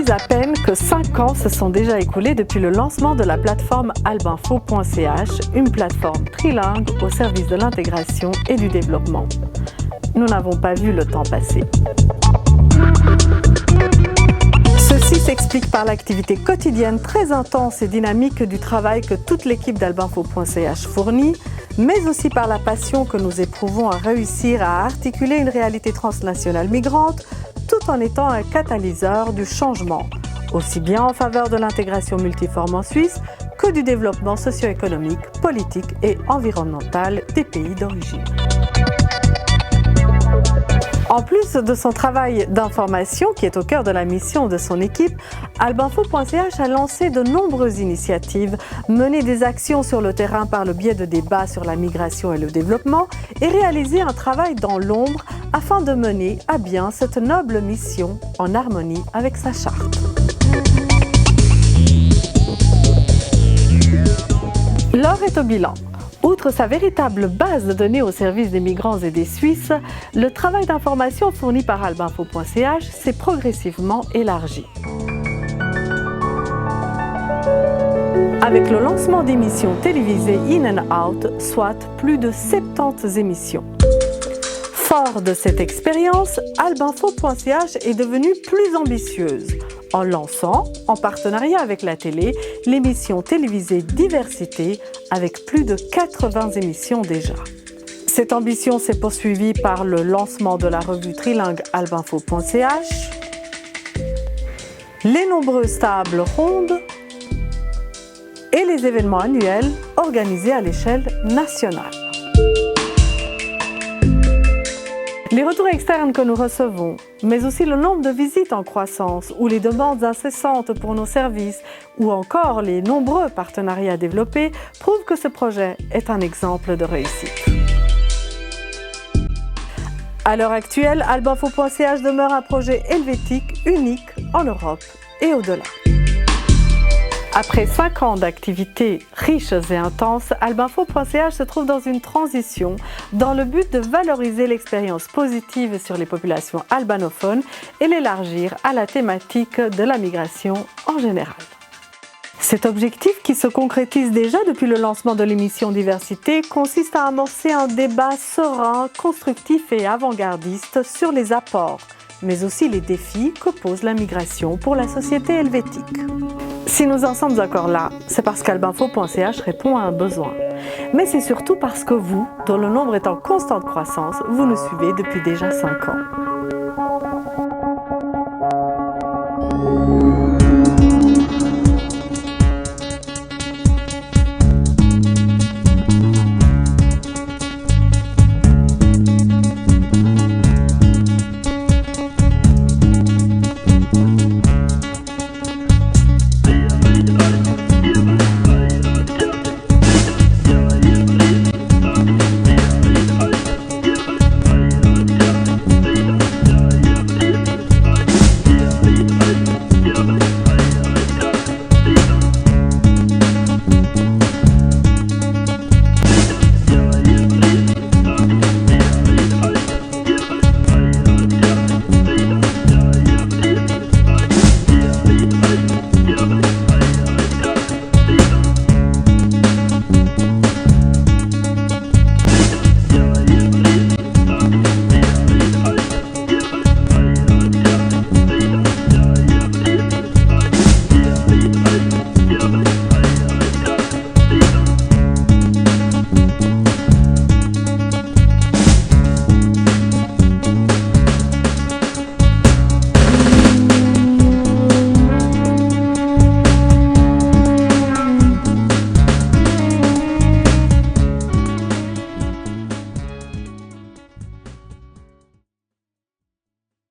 dis à peine que 5 ans se sont déjà écoulés depuis le lancement de la plateforme albinfo.ch, une plateforme trilingue au service de l'intégration et du développement. Nous n'avons pas vu le temps passer. Ceci s'explique par l'activité quotidienne très intense et dynamique du travail que toute l'équipe d'albinfo.ch fournit, mais aussi par la passion que nous éprouvons à réussir à articuler une réalité transnationale migrante, tout en étant un catalyseur du changement, aussi bien en faveur de l'intégration multiforme en Suisse que du développement socio-économique, politique et environnemental des pays d'origine. En plus de son travail d'information qui est au cœur de la mission de son équipe, albinfo.ch a lancé de nombreuses initiatives, mené des actions sur le terrain par le biais de débats sur la migration et le développement et réalisé un travail dans l'ombre afin de mener à bien cette noble mission en harmonie avec sa charte. L'heure est au bilan. Outre sa véritable base de données au service des migrants et des Suisses, le travail d'information fourni par albinfo.ch s'est progressivement élargi. Avec le lancement d'émissions télévisées In and Out, soit plus de 70 émissions. Fort de cette expérience, albinfo.ch est devenue plus ambitieuse en lançant, en partenariat avec la télé, l'émission télévisée Diversité avec plus de 80 émissions déjà. Cette ambition s'est poursuivie par le lancement de la revue trilingue albinfo.ch, les nombreuses tables rondes et les événements annuels organisés à l'échelle nationale. Les retours externes que nous recevons, mais aussi le nombre de visites en croissance ou les demandes incessantes pour nos services ou encore les nombreux partenariats développés prouvent que ce projet est un exemple de réussite. À l'heure actuelle, albinfo.ch demeure un projet helvétique unique en Europe et au-delà. Après 5 ans d'activités riches et intenses, albinfo.ch se trouve dans une transition dans le but de valoriser l'expérience positive sur les populations albanophones et l'élargir à la thématique de la migration en général. Cet objectif, qui se concrétise déjà depuis le lancement de l'émission Diversité, consiste à amorcer un débat serein, constructif et avant-gardiste sur les apports, mais aussi les défis que pose la migration pour la société helvétique. Si nous en sommes encore là, c'est parce qu'albinfo.ch répond à un besoin. Mais c'est surtout parce que vous, dont le nombre est en constante croissance, vous nous suivez depuis déjà 5 ans.